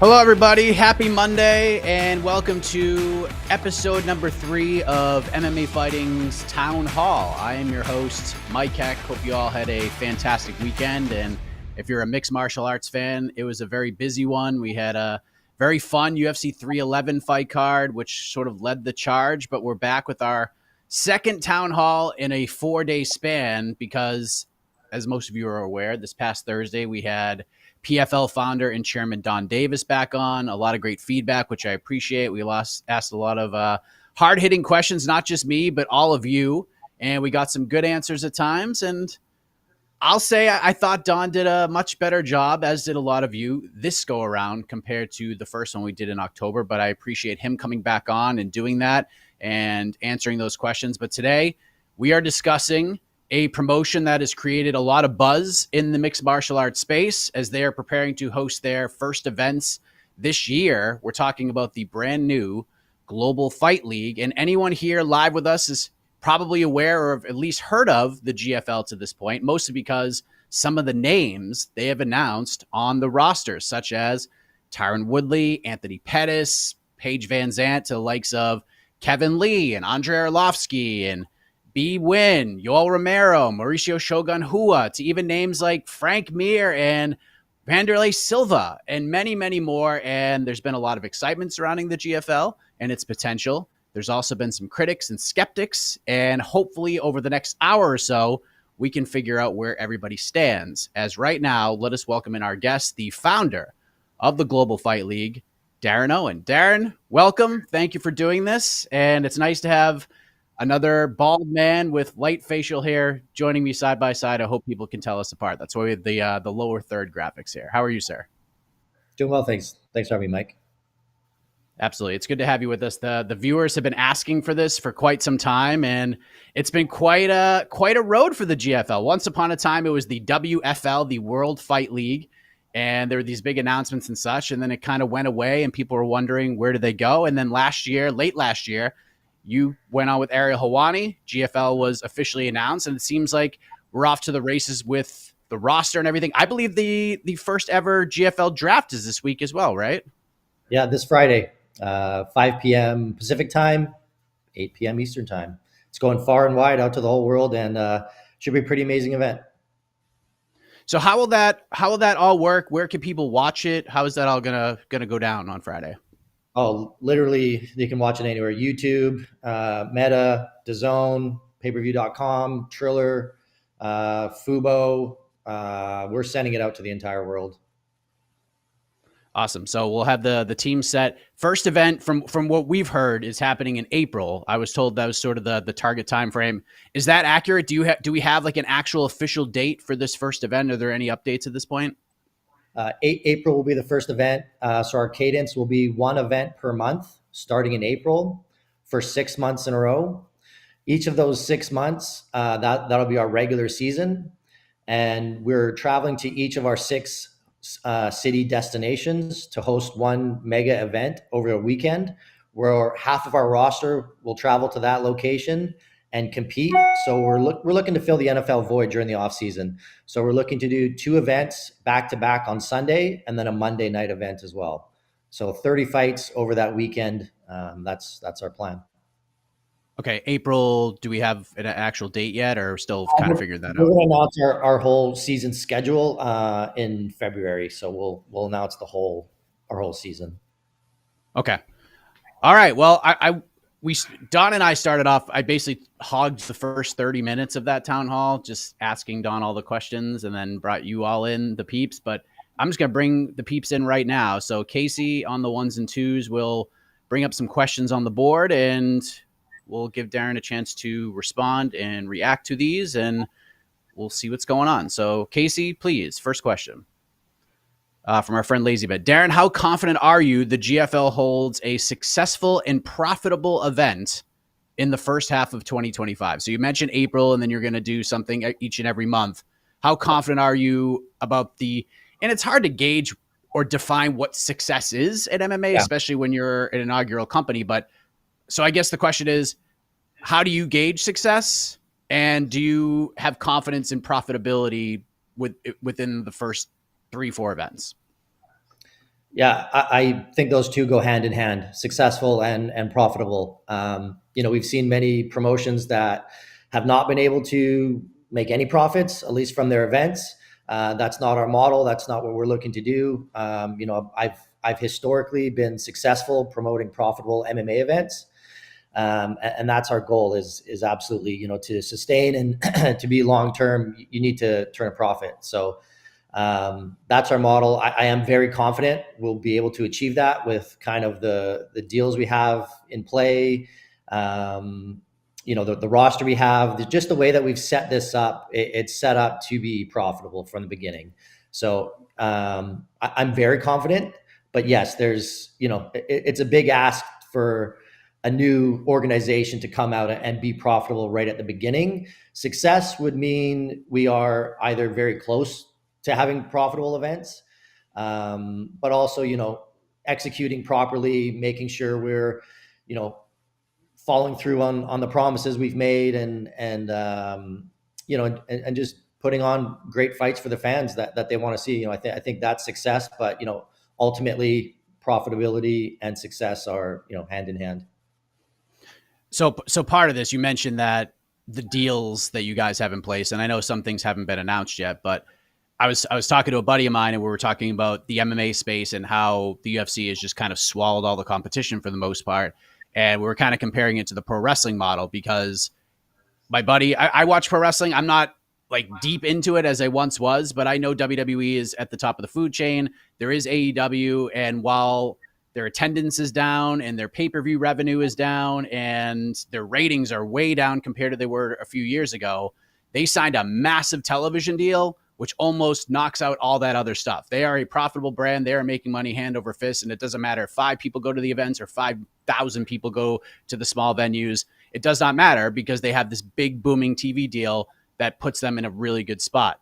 Hello, everybody. Happy Monday, and welcome to episode number 3 of MMA Fighting's Town Hall. I am your host, Mike Heck. Hope you all had a fantastic weekend, and if you're a mixed martial arts fan, it was a very busy one. We had a very fun UFC 311 fight card, which sort of led the charge, but we're back with our second Town Hall in a 4-day span because, as most of you are aware, this past Thursday we had PFL founder and chairman Don Davis back on. A lot of great feedback, which I appreciate. We asked a lot of hard-hitting questions, not just me, but all of you. And we got some good answers at times. And I'll say I thought Don did a much better job, as did a lot of you, this go-around compared to the first one we did in October. But I appreciate him coming back on and doing that and answering those questions. But today we are discussing a promotion that has created a lot of buzz in the mixed martial arts space as they are preparing to host their first events this year. We're talking about the brand new Global Fight League, and anyone here live with us is probably aware or have at least heard of the GFL to this point, mostly because some of the names they have announced on the roster, such as Tyron Woodley, Anthony Pettis, Paige Van Zant, to the likes of Kevin Lee and Andre Arlovsky and B. Wynn, Yoel Romero, Mauricio Shogun Hua, to even names like Frank Mir and Vander Silva, and many, many more. And there's been a lot of excitement surrounding the GFL and its potential. There's also been some critics and skeptics, and hopefully over the next hour or so, we can figure out where everybody stands. As right now, let us welcome in our guest, the founder of the Global Fight League, Darren Owen. Darren, welcome. Thank you for doing this. And it's nice to have another bald man with light facial hair joining me side by side. I hope people can tell us apart. That's why we have the lower third graphics here. How are you, sir? Doing well, thanks. Thanks for having me, Mike. Absolutely. It's good to have you with us. The viewers have been asking for this for quite some time, and it's been quite a road for the GFL. Once upon a time, it was the WFL, the World Fight League, and there were these big announcements and such, and then it kind of went away, and people were wondering, where did they go? And then late last year, you went on with Ariel Helwani. GFL was officially announced, and it seems like we're off to the races with the roster and everything. I believe the first ever GFL draft is this week as well, right? Yeah, this Friday, 5 p.m. Pacific time, 8 p.m. Eastern time. It's going far and wide out to the whole world, and should be a pretty amazing event. So how will that all work? Where can people watch it? How is that all gonna go down on Friday? Oh, literally, you can watch it anywhere. YouTube, Meta, DAZN, payperview.com, Triller, Fubo. We're sending it out to the entire world. Awesome. So we'll have the team set. First event from what we've heard is happening in April. I was told that was sort of the target time frame. Is that accurate? Do we have like an actual official date for this first event? Are there any updates at this point? April will be the first event. So our cadence will be one event per month starting in April for 6 months in a row. Each of those 6 months, that'll be our regular season. And we're traveling to each of our 6 city destinations to host one mega event over a weekend where half of our roster will travel to that location and compete. So we're looking to fill the NFL void during the off season. So we're looking to do 2 events back to back on Sunday and then a Monday night event as well. So 30 fights over that weekend. That's our plan. Okay, April. Do we have an actual date yet, or still kind of figuring that out? We're going to announce our whole season schedule in February. So we'll announce our whole season. Okay. All right. Well, Don and I started off, I basically hogged the first 30 minutes of that town hall, just asking Don all the questions, and then brought you all in, the peeps. But I'm just going to bring the peeps in right now. So Casey on the 1s and 2s will bring up some questions on the board, and we'll give Darren a chance to respond and react to these, and we'll see what's going on. So Casey, please, first question. From our friend LazyBet. Darren, how confident are you the GFL holds a successful and profitable event in the first half of 2025? So you mentioned April, and then you're going to do something each and every month. How confident are you about and it's hard to gauge or define what success is at MMA, especially when you're an inaugural company. But so I guess the question is, how do you gauge success? And do you have confidence in profitability within the first 3-4 events? Yeah, I think those two go hand in hand, successful and profitable. We've seen many promotions that have not been able to make any profits, at least from their events. That's not our model. That's not what we're looking to do. I've historically been successful promoting profitable MMA events, and that's our goal. Is absolutely to sustain and to be long term. You need to turn a profit. So that's our model. I am very confident we'll be able to achieve that with kind of the deals we have in play. The roster we have, just the way that we've set this up, it's set up to be profitable from the beginning. So I'm very confident. But yes, it's a big ask for a new organization to come out and be profitable right at the beginning. Success would mean we are either very close to having profitable events, but also executing properly, making sure we're following through on the promises we've made, and just putting on great fights for the fans that they want to see. I think that's success, but ultimately profitability and success are hand in hand. So part of this, you mentioned that the deals that you guys have in place, and I know some things haven't been announced yet, but I was talking to a buddy of mine, and we were talking about the MMA space and how the UFC has just kind of swallowed all the competition for the most part, and we were kind of comparing it to the pro wrestling model because my buddy, I watch pro wrestling. I'm not like deep into it as I once was, but I know WWE is at the top of the food chain. There is AEW, and while their attendance is down and their pay-per-view revenue is down and their ratings are way down compared to they were a few years ago, they signed a massive television deal, which almost knocks out all that other stuff. They are a profitable brand. They are making money hand over fist, and it doesn't matter if 5 people go to the events or 5,000 people go to the small venues. It does not matter because they have this big booming TV deal that puts them in a really good spot.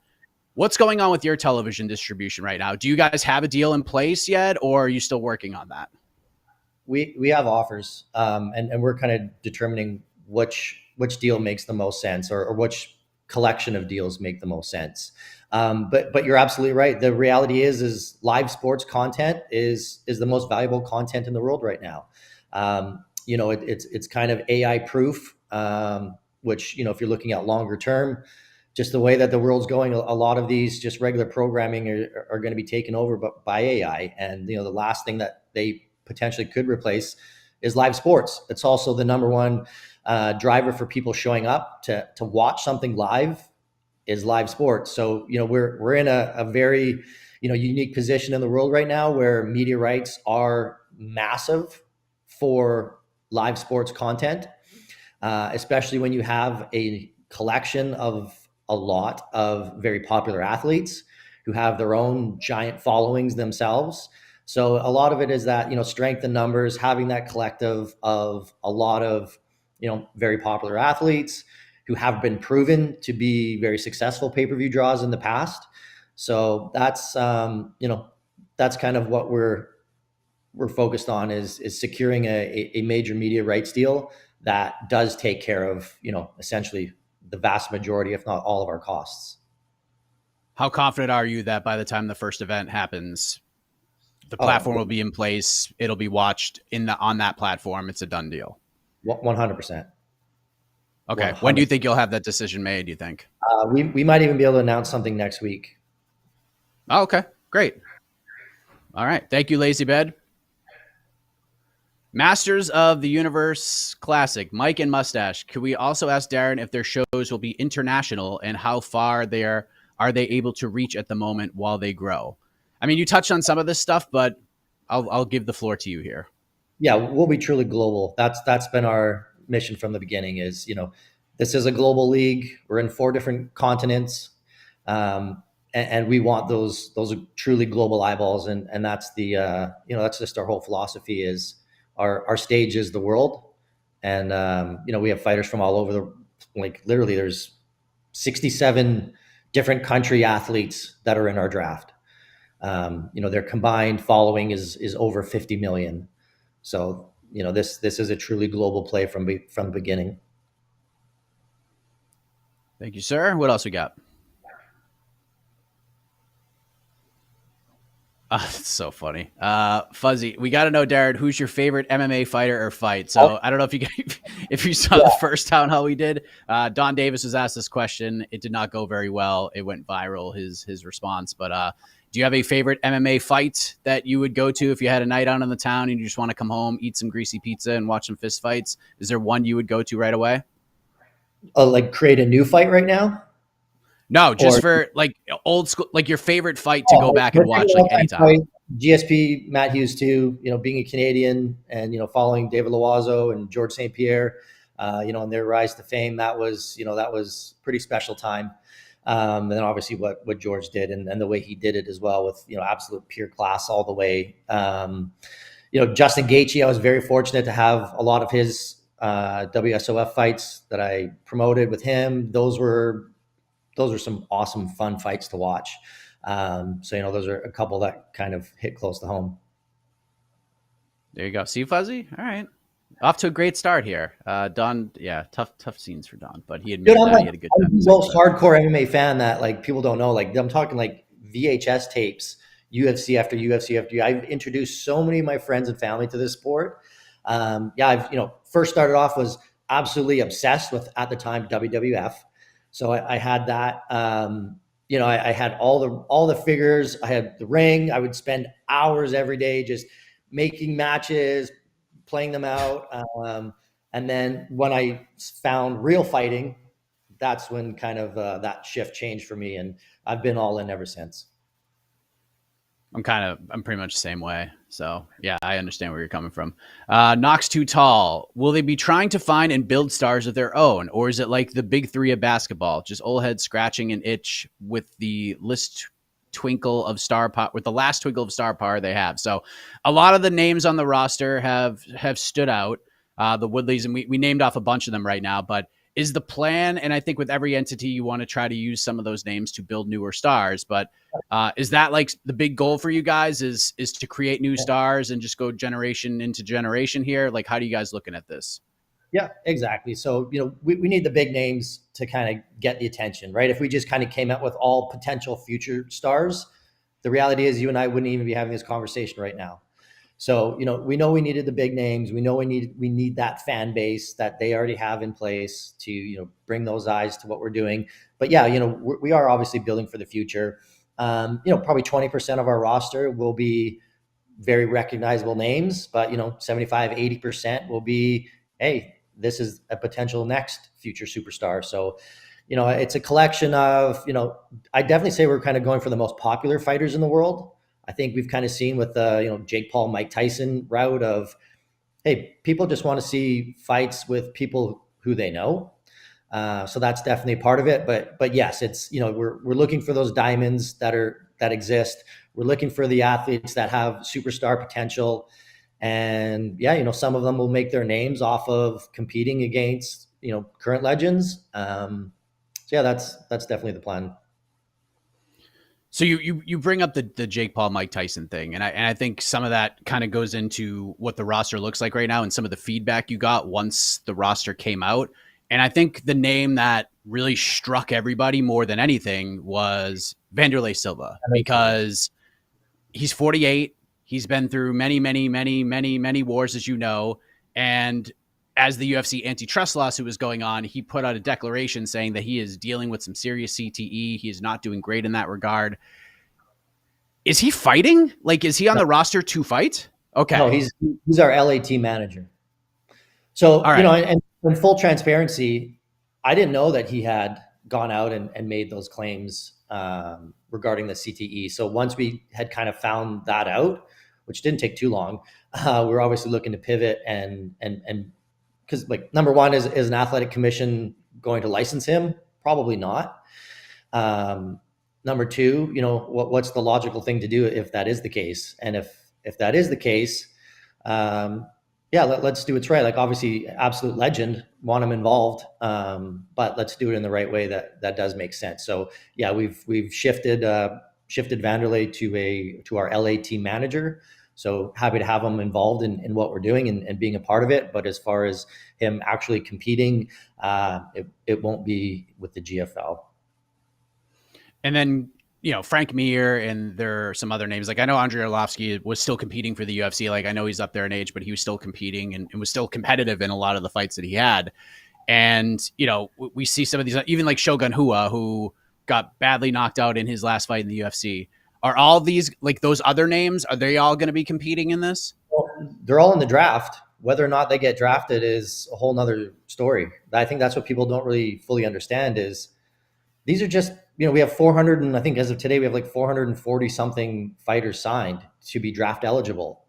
What's going on with your television distribution right now? Do you guys have a deal in place yet, or are you still working on that? We have offers, and we're kind of determining which deal makes the most sense, or which collection of deals make the most sense. But you're absolutely right. The reality is live sports content is the most valuable content in the world right now. It's kind of AI proof, which if you're looking at longer term, just the way that the world's going, a lot of these just regular programming are going to be taken over by AI. And the last thing that they potentially could replace is live sports. It's also the number one driver for people showing up to watch something live is live sports. So we're in a very unique position in the world right now where media rights are massive for live sports content, especially when you have a collection of a lot of very popular athletes who have their own giant followings themselves. So a lot of it is that strength in numbers, having that collective of a lot of very popular athletes who have been proven to be very successful pay-per-view draws in the past. So that's that's kind of what we're focused on is securing a major media rights deal that does take care of essentially the vast majority, if not all, of our costs. How confident are you that by the time the first event happens, the platform will be in place, it'll be watched on that platform, it's a done deal? 100%. Okay. 100%. When do you think you'll have that decision made, do you think? We might even be able to announce something next week. Oh, okay. Great. All right. Thank you, Lazy Bed. Masters of the Universe Classic, Mike and Mustache. Could we also ask Darren if their shows will be international and how far are they able to reach at the moment while they grow? I mean, you touched on some of this stuff, but I'll give the floor to you here. Yeah, we'll be truly global. That's been our mission from the beginning. Is this is a global league. We're in 4 different continents, and we want those truly global eyeballs. And that's that's just our whole philosophy. Is our stage is the world, and we have fighters from all over literally there's 67 different country athletes that are in our draft. Their combined following is over 50 million. So this is a truly global play from the beginning. Thank you, sir. What else we got? It's so funny. Fuzzy, we got to know, Darren, who's your favorite MMA fighter or fight? So I don't know if you if you saw the first town hall we did. Don Davis was asked this question. It did not go very well. It went viral, his response. But do you have a favorite MMA fight that you would go to if you had a night out in the town and you just want to come home, eat some greasy pizza, and watch some fist fights? Is there one you would go to right away? Like create a new fight right now? No, just Or for like old school, like your favorite fight to go back and watch, like anytime. GSP, Matt Hughes too, being a Canadian and, following David Loiseau and George St. Pierre, and their rise to fame, that was pretty special time. And then obviously what George did and the way he did it as well with, absolute pure class all the way. Justin Gaethje, I was very fortunate to have a lot of his WSOF fights that I promoted with him. Those were some awesome, fun fights to watch. So, those are a couple that kind of hit close to home. There you go. See, Fuzzy? All right. Off to a great start here. Don, yeah, tough scenes for Don, but he admitted that he had a good time. I'm the most hardcore MMA fan that like people don't know. Like I'm talking like VHS tapes, UFC after UFC after. I've introduced so many of my friends and family to this sport. I've first started off was absolutely obsessed with at the time WWF. So I had that. I had all the figures. I had the ring. I would spend hours every day just making matches, playing them out. And then when I found real fighting, that's when kind of that shift changed for me, and I've been all in ever since. I'm pretty much the same way. So yeah, I understand where you're coming from. Knox Too Tall. Will they be trying to find and build stars of their own? Or is it like the big three of basketball, just old heads scratching an itch with the last twinkle of star power they have? So a lot of the names on the roster have stood out, the Woodleys, and we named off a bunch of them right now, but is the plan, and I think with every entity, you want to try to use some of those names to build newer stars, but is that like the big goal for you guys is to create new stars and just go generation into generation here? Like, how do you guys looking at this? Yeah, exactly. So, we need the big names to kind of get the attention, right? If we just kind of came out with all potential future stars, the reality is you and I wouldn't even be having this conversation right now. So, we know we needed the big names. We know we need that fan base that they already have in place to, bring those eyes to what we're doing. But yeah, we are obviously building for the future. Probably 20% of our roster will be very recognizable names, but 75, 80% will be, hey, this is a potential next future superstar. So, it's a collection of, I definitely say we're kind of going for the most popular fighters in the world. I think we've kind of seen with the, Jake Paul, Mike Tyson route of, hey, people just want to see fights with people who they know. So that's definitely part of it. But yes, it's, we're looking for those diamonds that exist. We're looking for the athletes that have superstar potential. And yeah, some of them will make their names off of competing against, current legends. So yeah, that's definitely the plan. So you bring up the Jake Paul, Mike Tyson thing, and I think some of that kind of goes into what the roster looks like right now and some of the feedback you got once the roster came out. And I think the name that really struck everybody more than anything was Vander Silva, because he's 48. He's been through many, many, many, many, many wars, as you know. And as the UFC antitrust lawsuit was going on, he put out a declaration saying that he is dealing with some serious CTE. He is not doing great in that regard. Is he fighting? Like, is he on the roster to fight? Okay. No, he's our LAT manager. So, right. And in full transparency, I didn't know that he had gone out and made those claims regarding the CTE. So once we had kind of found that out, which didn't take too long, we're obviously looking to pivot and because like number one is an athletic commission going to license him? Probably not. Number two, what's the logical thing to do if that is the case? And if that is the case, let's do it right. Like obviously absolute legend, want him involved. But let's do it in the right way that does make sense. So yeah, we've shifted Vanderlei to our LA team manager. So happy to have him involved in what we're doing and being a part of it. But as far as him actually competing, it won't be with the GFL. And then Frank Mir, and there are some other names. Like I know Andrei Arlovsky was still competing for the UFC. Like I know he's up there in age, but he was still competing and was still competitive in a lot of the fights that he had. And, we see some of these, even like Shogun Hua, who got badly knocked out in his last fight in the UFC. Are all these, like those other names, are they all going to be competing in this? Well, they're all in the draft. Whether or not they get drafted is a whole nother story. I think that's what people don't really fully understand is these are just, we have 400, and I think as of today, we have like 440 something fighters signed to be draft eligible.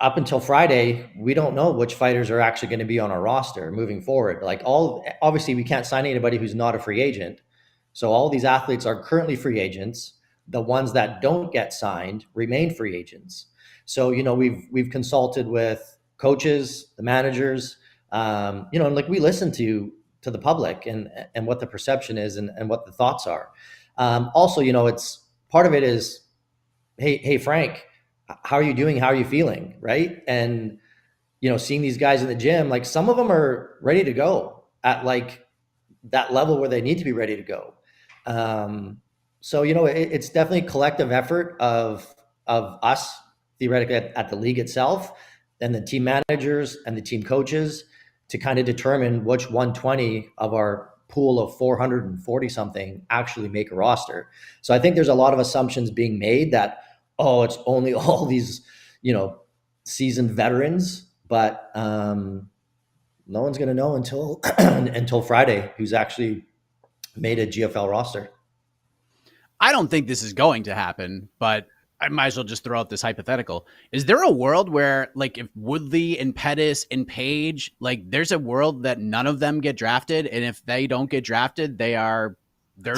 Up until Friday, we don't know which fighters are actually going to be on our roster moving forward. Obviously, we can't sign anybody who's not a free agent. So all these athletes are currently free agents. The ones that don't get signed remain free agents. So, we've consulted with coaches, the managers, and like we listen to the public and what the perception is and what the thoughts are. Also, it's part of it is, hey, Frank, how are you doing? How are you feeling? Right. And, seeing these guys in the gym, like some of them are ready to go at like that level where they need to be ready to go. So, it's definitely a collective effort of us theoretically at the league itself and the team managers and the team coaches to kind of determine which 120 of our pool of 440 something actually make a roster. So I think there's a lot of assumptions being made that, oh, it's only all these, seasoned veterans, but no one's going to know until until Friday who's actually made a GFL roster. I don't think this is going to happen, but I might as well just throw out this hypothetical. Is there a world where, like, if Woodley and Pettis and Page, like, there's a world that none of them get drafted, and if they don't get drafted, they're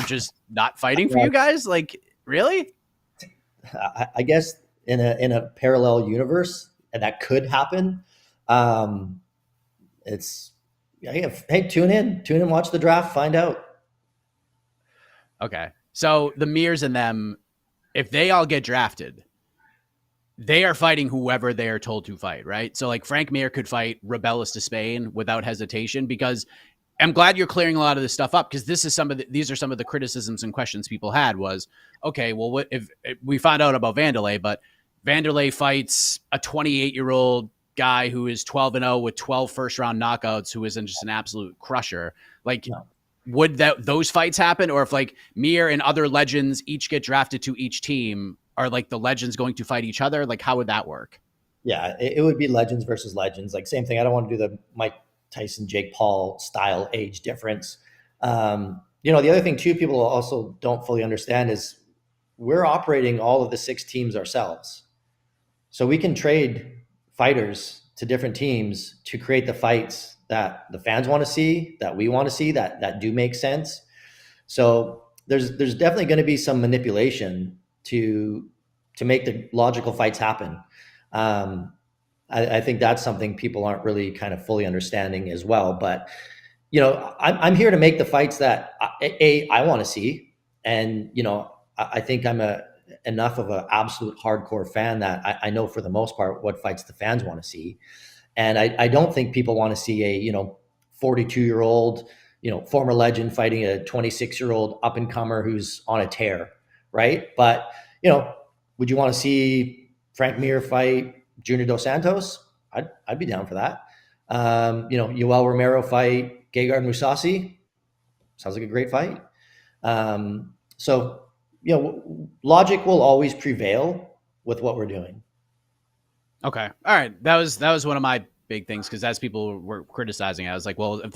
just not fighting for you guys? Like, really? I guess in a parallel universe, and that could happen. It's hey, tune in, watch the draft, find out. Okay. So the Mears and them, if they all get drafted, they are fighting whoever they are told to fight, right? So like Frank Mir could fight Rebellis to Spain without hesitation, because I'm glad you're clearing a lot of this stuff up, because these are some of the criticisms and questions people had was, okay, well, what if we found out about Vanderlei, but Vanderlei fights a 28-year-old guy who is 12-0 with 12 first-round knockouts, who isn't just an absolute crusher. Like, no. Would those fights happen? Or if like Mir and other legends each get drafted to each team, are like the legends going to fight each other? Like, how would that work? Yeah, it would be legends versus legends. Like, same thing. I don't want to do the Mike Tyson, Jake Paul style age difference. The other thing too, people also don't fully understand is we're operating all of the 6 teams ourselves. So we can trade fighters to different teams to create the fights that the fans want to see, that we want to see, that do make sense. So there's definitely going to be some manipulation to make the logical fights happen. I think that's something people aren't really kind of fully understanding as well. But I'm here to make the fights that I want to see, and I think I'm enough of an absolute hardcore fan that I know for the most part what fights the fans want to see. And I don't think people want to see a 42-year-old former legend fighting a 26-year-old up and comer who's on a tear, right? But would you want to see Frank Mir fight Junior Dos Santos? I'd be down for that. Yoel Romero fight Gegard Mousasi. Sounds like a great fight. So logic will always prevail with what we're doing. Okay. All right. That was one of my big things, because as people were criticizing, I was like, well, if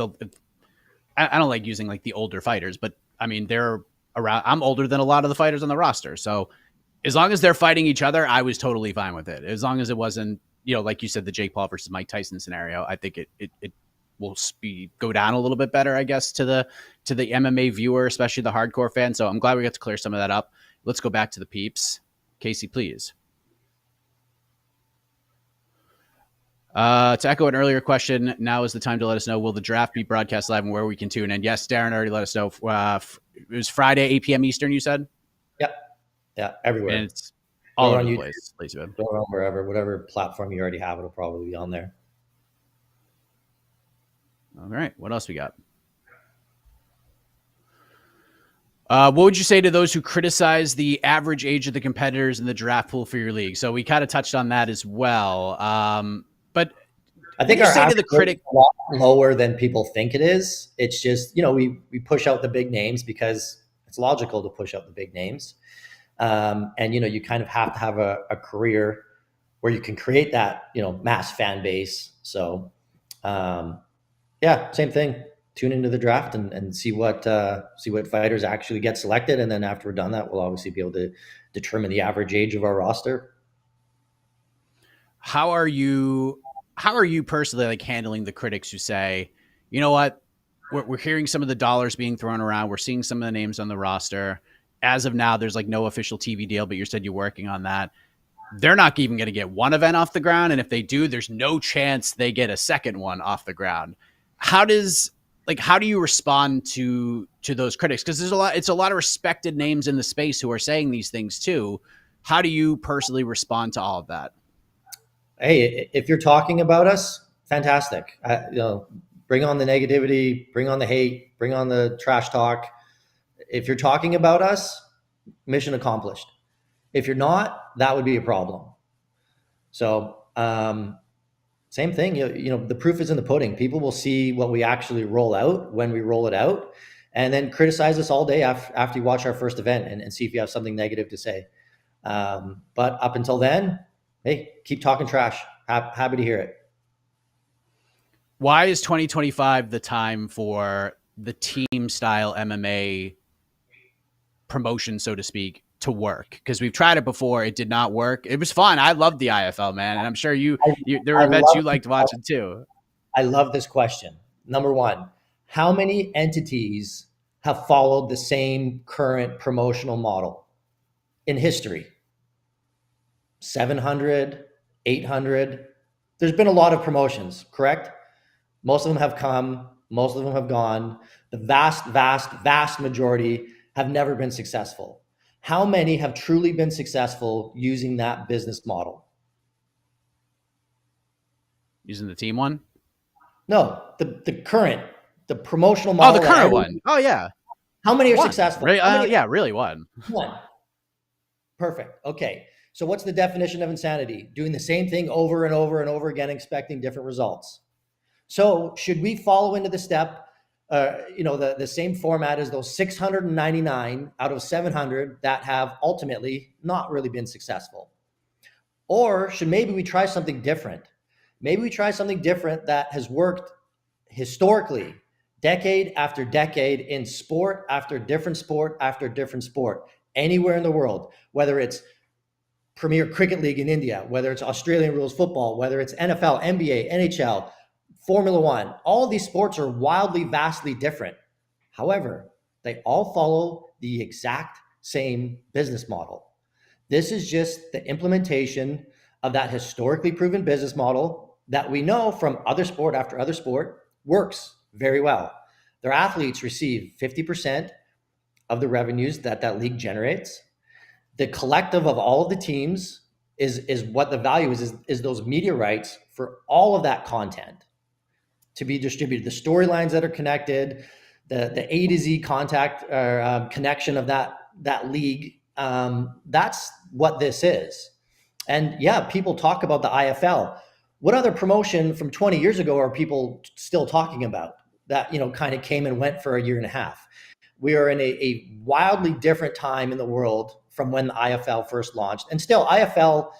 I don't like using like the older fighters, but I mean, they're around. I'm older than a lot of the fighters on the roster. So as long as they're fighting each other, I was totally fine with it. As long as it wasn't, like you said, the Jake Paul versus Mike Tyson scenario, I think it will go down a little bit better, I guess, to the MMA viewer, especially the hardcore fan. So I'm glad we got to clear some of that up. Let's go back to the peeps. Casey, please. To echo an earlier question, now is the time to let us know, will the draft be broadcast live and where we can tune in? Yes, Darren already let us know. It was Friday, 8 p.m. Eastern, you said? Yep. Yeah, everywhere. And it's all over the place. Go on wherever, whatever platform you already have, it'll probably be on there. All right. What else we got? What would you say to those who criticize the average age of the competitors in the draft pool for your league? So we kind of touched on that as well. But I what think do you our say to average the rate is critic? a lot lower than people think it is. It's just, we push out the big names because it's logical to push out the big names. And, you kind of have to have a career where you can create that, mass fan base. So, yeah, same thing. Tune into the draft and see what fighters actually get selected. And then after we're done that, we'll obviously be able to determine the average age of our roster. How are you? How are you personally like handling the critics who say, you know what, we're hearing some of the dollars being thrown around. We're seeing some of the names on the roster. As of now, there's like no official TV deal, but you said you're working on that. They're not even going to get one event off the ground, and if they do, there's no chance they get a second one off the ground. How does how do you respond to those critics? Because it's a lot of respected names in the space who are saying these things too. How do you personally respond to all of that? Hey, if you're talking about us, fantastic. Bring on the negativity, bring on the hate, bring on the trash talk. If you're talking about us, mission accomplished. If you're not, that would be a problem. So, same thing. The proof is in the pudding. People will see what we actually roll out when we roll it out, and then criticize us all day after you watch our first event and see if you have something negative to say. But up until then, hey, keep talking trash. Happy to hear it. Why is 2025 the time for the team style MMA promotion, so to speak, to work? Because we've tried it before, it did not work. It was fun. I loved the IFL, man, and I'm sure there were events you liked watching too. I love this question. Number one, how many entities have followed the same current promotional model in history? 700, 800. There's been a lot of promotions, correct? Most of them have come, most of them have gone. The vast, vast, vast majority have never been successful. How many have truly been successful using that business model? Using the team one? No, the promotional model. Oh, the current one. Oh, yeah. How many are one. successful? Yeah, really one. One. Perfect. Okay. So what's the definition of insanity? Doing the same thing over and over and over again, expecting different results. So should we follow into the step, the same format as those 699 out of 700 that have ultimately not really been successful? Or should maybe we try something different? Maybe we try something different that has worked historically, decade after decade, in sport after different sport after different sport, anywhere in the world, whether it's Premier Cricket League in India, whether it's Australian rules football, whether it's NFL, NBA, NHL, Formula One. All of these sports are wildly, vastly different. However, they all follow the exact same business model. This is just the implementation of that historically proven business model that we know from other sport after other sport works very well. Their athletes receive 50% of the revenues that league generates. The collective of all of the teams is what the value is those media rights for all of that content to be distributed, the storylines that are connected, the A to Z contact or connection of that league. That's what this is. And yeah, people talk about the IFL. What other promotion from 20 years ago are people still talking about that, kind of came and went for a year and a half? We are in a wildly different time in the world from when the IFL first launched. And still IFL,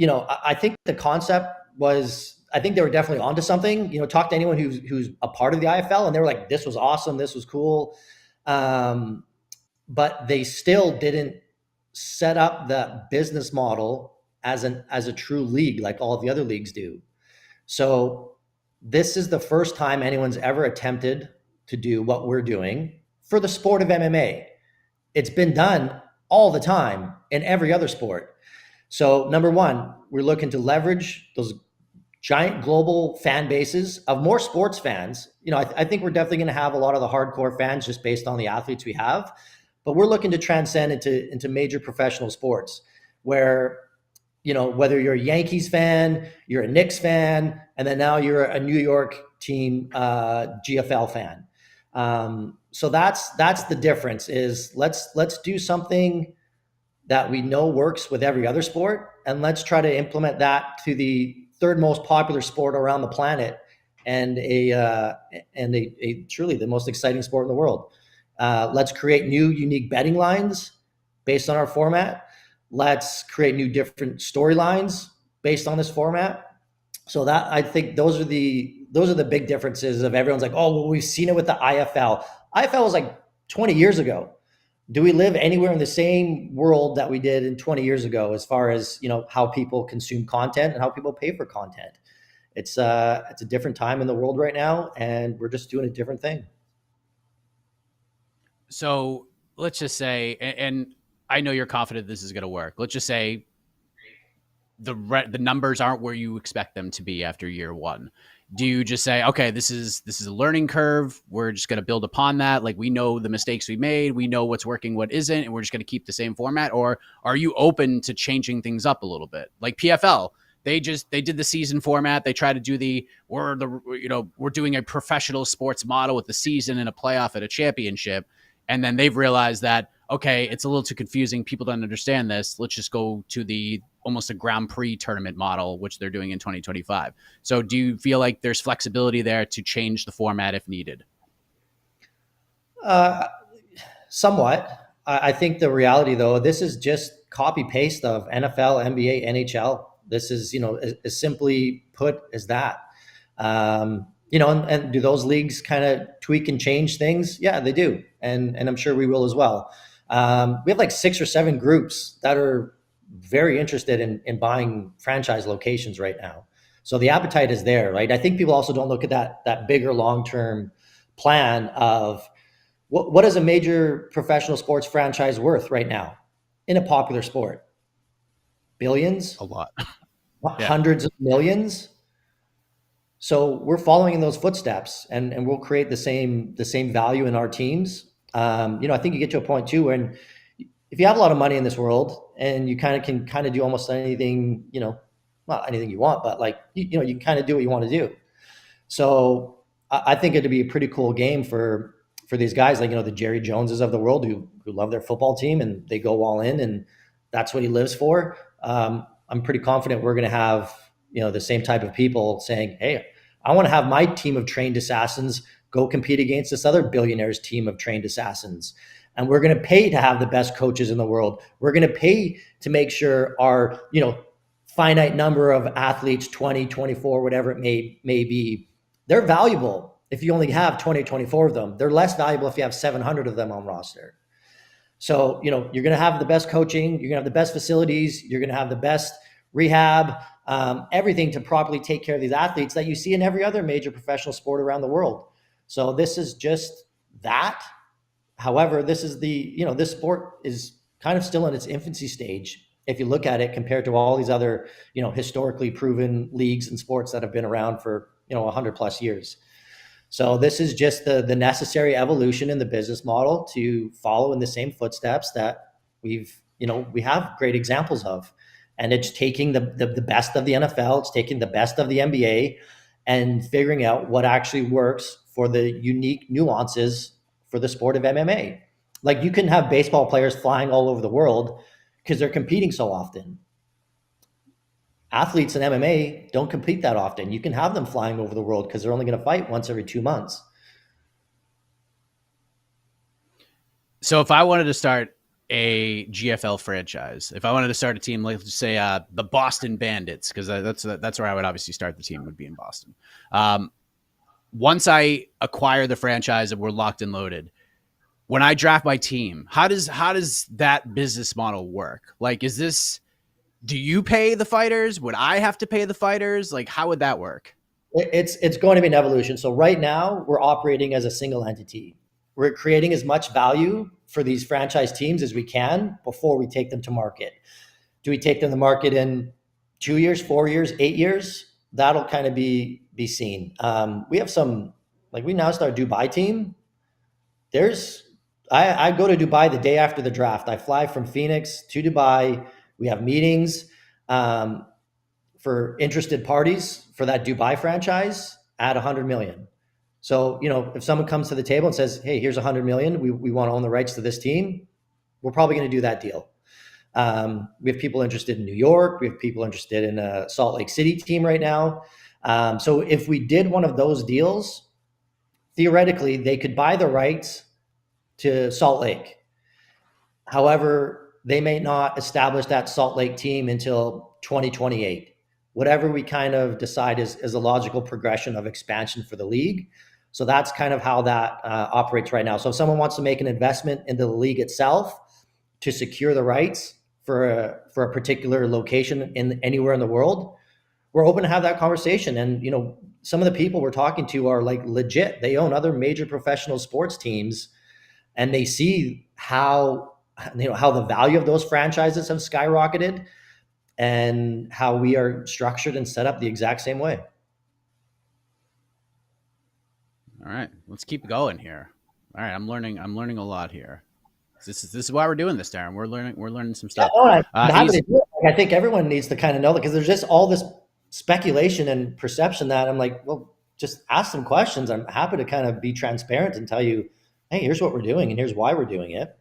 I think the concept was, I think they were definitely onto something. Talk to anyone who's a part of the IFL and they were like, this was awesome, this was cool. But they still didn't set up the business model as a true league like all of the other leagues do. So this is the first time anyone's ever attempted to do what we're doing for the sport of MMA. It's been done all the time in every other sport. So number one, we're looking to leverage those giant global fan bases of more sports fans. I think we're definitely going to have a lot of the hardcore fans just based on the athletes we have, but we're looking to transcend into major professional sports where, whether you're a Yankees fan, you're a Knicks fan, and then now you're a New York team GFL fan. So that's the difference. Is let's do something that we know works with every other sport, and let's try to implement that to the third most popular sport around the planet, and a truly the most exciting sport in the world. Let's create new unique betting lines based on our format. Let's create new different storylines based on this format. So that, I think those are the big differences. Of everyone's like, oh, well, we've seen it with the IFL. IFL was like 20 years ago. Do we live anywhere in the same world that we did in 20 years ago, as far as, how people consume content and how people pay for content? It's a different time in the world right now, and we're just doing a different thing. So let's just say, and I know you're confident this is going to work. Let's just say the numbers aren't where you expect them to be after year one. Do you just say, okay, this is a learning curve, we're just going to build upon that, like we know the mistakes we made, we know what's working, what isn't, and we're just going to keep the same format? Or are you open to changing things up a little bit? Like PFL, they did the season format. They try to do we're doing a professional sports model with the season and a playoff at a championship, and then they've realized that, okay, it's a little too confusing, people don't understand this, let's just go to the almost a Grand Prix tournament model, which they're doing in 2025. So do you feel like there's flexibility there to change the format if needed? Somewhat. I think the reality, though, this is just copy paste of NFL, NBA, NHL. This is, as simply put as that. And do those leagues kind of tweak and change things? Yeah, they do. And I'm sure we will as well. We have like 6 or 7 groups that are very interested in buying franchise locations right now. So the appetite is there, right? I think people also don't look at that bigger long-term plan of what is a major professional sports franchise worth right now in a popular sport? Billions? A lot. Hundreds of millions. So we're following in those footsteps, and we'll create the same value in our teams. I think you get to a point too when, if you have a lot of money in this world and you can do almost anything, not anything you want, but like, you can kind of do what you want to do. So I think it'd be a pretty cool game for these guys, like, the Jerry Joneses of the world, who love their football team and they go all in, and that's what he lives for. I'm pretty confident we're going to have, the same type of people saying, hey, I want to have my team of trained assassins go compete against this other billionaire's team of trained assassins. And we're going to pay to have the best coaches in the world. We're going to pay to make sure our, finite number of athletes, 20, 24, whatever it may be, they're valuable. If you only have 20, 24 of them, they're less valuable if you have 700 of them on roster. So, you're going to have the best coaching, you're going to have the best facilities, you're going to have the best rehab, everything to properly take care of these athletes that you see in every other major professional sport around the world. So this is just that. However, this sport is kind of still in its infancy stage, if you look at it compared to all these other, historically proven leagues and sports that have been around for, 100 plus years. So this is just the necessary evolution in the business model to follow in the same footsteps that we have great examples of. And it's taking the best of the NFL, it's taking the best of the NBA, and figuring out what actually works for the unique nuances for the sport of MMA. Like, you can have baseball players flying all over the world because they're competing so often. Athletes in MMA don't compete that often. You can have them flying over the world because they're only going to fight once every 2 months. So if I wanted to start a GFL franchise, if I wanted to start a team, like, let's say the Boston Bandits, because that's where I would obviously start the team, would be in Boston. Once I acquire the franchise and we're locked and loaded, when I draft my team, how does that business model work? Like, do you pay the fighters? Would I have to pay the fighters? Like, how would that work? It's going to be an evolution. So right now we're operating as a single entity. We're creating as much value for these franchise teams as we can before we take them to market. Do we take them to market in 2 years, 4 years, 8 years? That'll kind of be seen. We have some, like, we announced our Dubai team. I go to Dubai the day after the draft. I fly from Phoenix to Dubai. We have meetings for interested parties for that Dubai franchise at 100 million. So, if someone comes to the table and says, hey, here's 100 million, we want to own the rights to this team, we're probably going to do that deal. We have people interested in New York. We have people interested in a Salt Lake City team right now. So if we did one of those deals, theoretically, they could buy the rights to Salt Lake. However, they may not establish that Salt Lake team until 2028. Whatever we kind of decide is a logical progression of expansion for the league. So that's kind of how that operates right now. So if someone wants to make an investment into the league itself to secure the rights for a particular location in anywhere in the world, we're open to have that conversation. And some of the people we're talking to are like legit. They own other major professional sports teams, and they see how the value of those franchises have skyrocketed and how we are structured and set up the exact same way. All right, let's keep going here. All right, I'm learning a lot here. This is why we're doing this, Darren. We're learning some stuff. Yeah, I'm happy to do it. I think everyone needs to kind of know that, because there's just all this speculation and perception that I'm like, well, just ask some questions. I'm happy to kind of be transparent and tell you, hey, here's what we're doing and here's why we're doing it.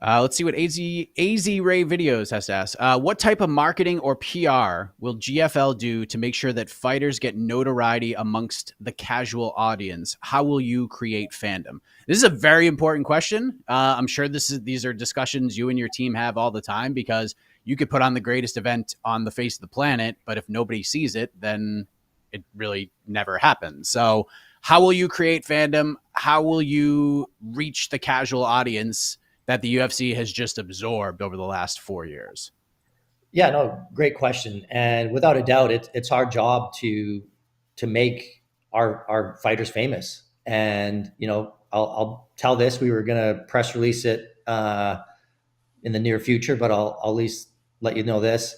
Let's see what AZ Ray Videos has to ask. What type of marketing or PR will GFL do to make sure that fighters get notoriety amongst the casual audience? How will you create fandom? This is a very important question. I'm sure these are discussions you and your team have all the time, because you could put on the greatest event on the face of the planet, but if nobody sees it, then it really never happens. So how will you create fandom? How will you reach the casual audience that the UFC has just absorbed over the last 4 years? Yeah, no, great question. And without a doubt, it's our job to make our fighters famous. And, I'll tell this, we were going to press release it in the near future, but I'll at least let you know this.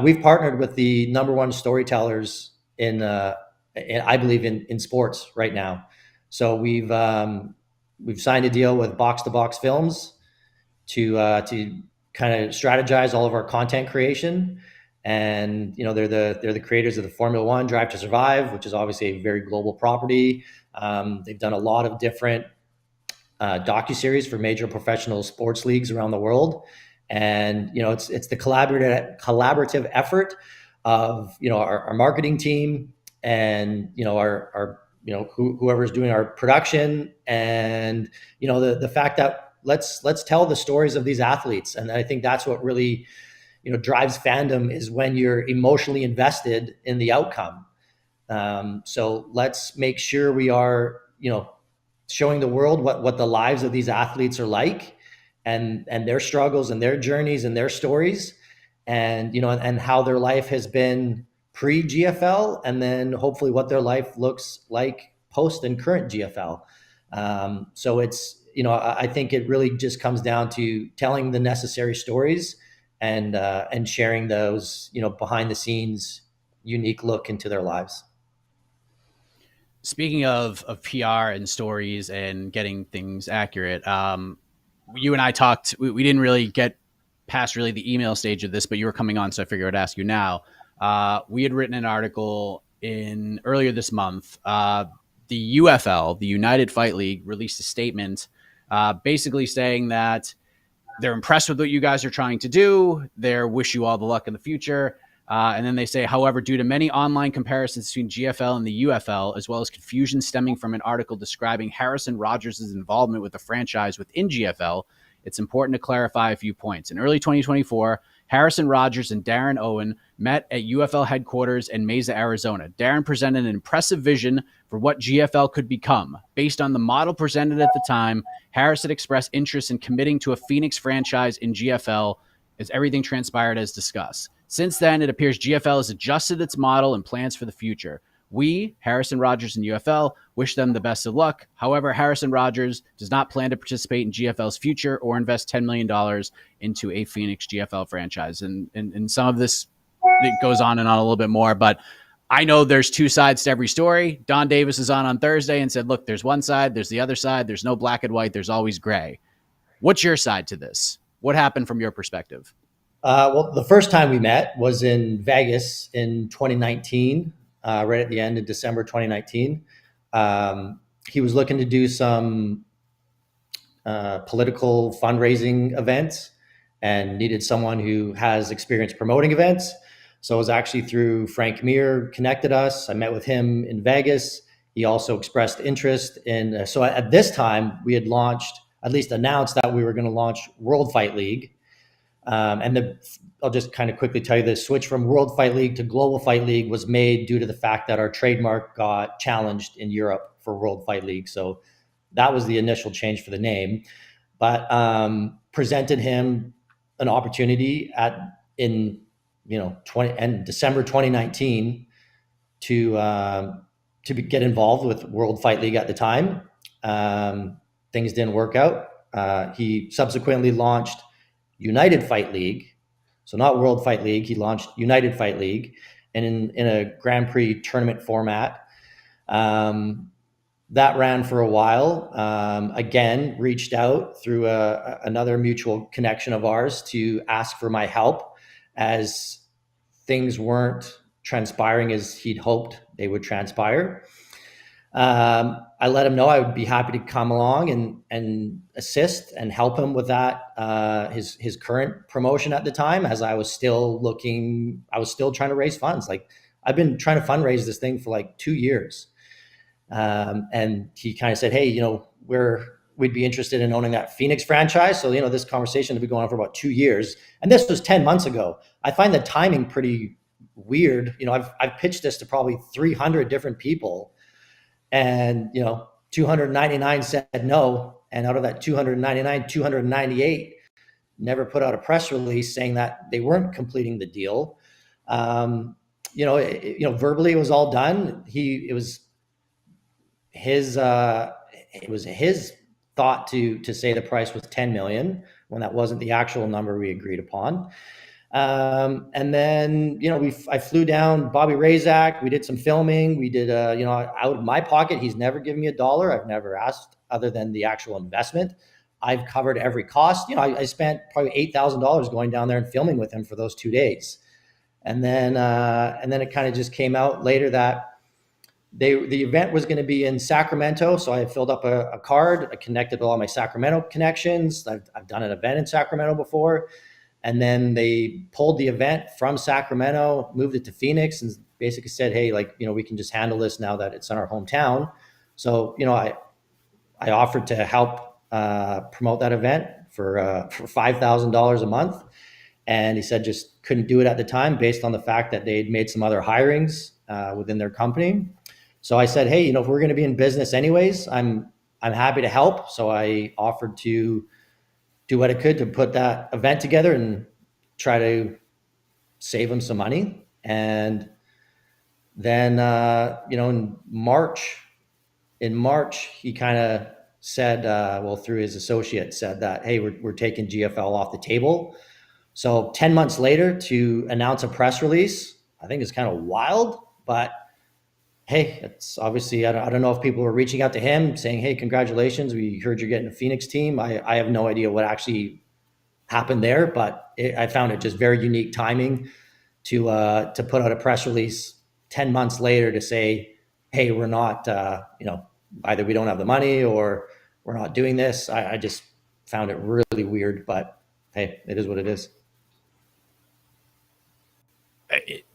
We've partnered with the number one storytellers in I believe in sports right now. So we've signed a deal with Box to Box Films to kind of strategize all of our content creation. And they're the creators of the Formula One Drive to Survive, which is obviously a very global property. They've done a lot of different docuseries for major professional sports leagues around the world. And it's the collaborative effort of our marketing team and our whoever's doing our production, and the fact that let's tell the stories of these athletes. And I think that's what really drives fandom, is when you're emotionally invested in the outcome. So let's make sure we are showing the world what the lives of these athletes are like, and their struggles and their journeys and their stories, and and how their life has been pre GFL, and then hopefully what their life looks like post and current GFL. So it's I think it really just comes down to telling the necessary stories and sharing those behind the scenes unique look into their lives. Speaking of PR and stories and getting things accurate, you and I talked. We didn't really get past really the email stage of this, but you were coming on, so I figured I'd ask you now. We had written an article earlier this month. The UFL, the United Fight League, released a statement basically saying that they're impressed with what you guys are trying to do. They wish you all the luck in the future. And then they say, however, due to many online comparisons between GFL and the UFL, as well as confusion stemming from an article describing Harrison Rogers' involvement with the franchise within GFL, it's important to clarify a few points. In early 2024, Harrison Rogers and Darren Owen met at UFL headquarters in Mesa, Arizona. Darren presented an impressive vision for what GFL could become. Based on the model presented at the time, Harrison expressed interest in committing to a Phoenix franchise in GFL as everything transpired as discussed. Since then, it appears GFL has adjusted its model and plans for the future. We, Harrison Rogers and UFL, wish them the best of luck. However, Harrison Rogers does not plan to participate in GFL's future or invest $10 million into a Phoenix GFL franchise. And some of this, it goes on and on a little bit more, but I know there's two sides to every story. Don Davis is on Thursday and said, look, there's one side, there's the other side. There's no black and white. There's always gray. What's your side to this? What happened from your perspective? Well, the first time we met was in Vegas in 2019. right at the end of December 2019. He was looking to do some political fundraising events and needed someone who has experience promoting events. So it was actually through Frank Mir connected us. I met with him in Vegas. He also expressed interest in. So at this time, we had launched, at least announced that we were going to launch World Fight League. I'll just kind of quickly tell you the switch from World Fight League to Global Fight League was made due to the fact that our trademark got challenged in Europe for World Fight League. So that was the initial change for the name, but presented him an opportunity in December 2019 to get involved with World Fight League at the time. Things didn't work out. He subsequently launched United Fight League. So not World Fight League. He launched United Fight League, and in a Grand Prix tournament format. That ran for a while. Again, reached out through another mutual connection of ours to ask for my help, as things weren't transpiring as he'd hoped they would transpire. I let him know I would be happy to come along and assist and help him with that, his current promotion at the time, as I was still trying to raise funds. Like, I've been trying to fundraise this thing for like 2 years. And he kind of said, hey, we'd be interested in owning that Phoenix franchise. So, this conversation had been going on for about 2 years, and this was 10 months ago. I find the timing pretty weird. I've pitched this to probably 300 different people, and, 299 said no. And out of that 299, 298 never put out a press release saying that they weren't completing the deal. Verbally it was all done. It was his thought to say the price was 10 million when that wasn't the actual number we agreed upon. And then, I flew down Bobby Razak. We did some filming. We did, out of my pocket. He's never given me $1. I've never asked other than the actual investment. I've covered every cost. I spent probably $8,000 going down there and filming with him for those 2 days. And then it kind of just came out later that the event was going to be in Sacramento. So I filled up a card. I connected with all my Sacramento connections. I've done an event in Sacramento before. And then they pulled the event from Sacramento, moved it to Phoenix, and basically said, hey, we can just handle this now that it's in our hometown. So, I offered to help promote that event for $5,000 a month. And he said just couldn't do it at the time based on the fact that they'd made some other hirings within their company. So I said, hey, if we're going to be in business anyways, I'm happy to help. So I offered to do what I could to put that event together and try to save him some money. And then, in March, he kind of said, through his associate said that, hey, we're taking GFL off the table. So 10 months later to announce a press release, I think is kind of wild, but hey, it's obviously, I don't know if people were reaching out to him saying, hey, congratulations, we heard you're getting a Phoenix team. I have no idea what actually happened there, but I found it just very unique timing to put out a press release 10 months later to say, hey, we're not, either we don't have the money or we're not doing this. I just found it really weird, but hey, it is what it is.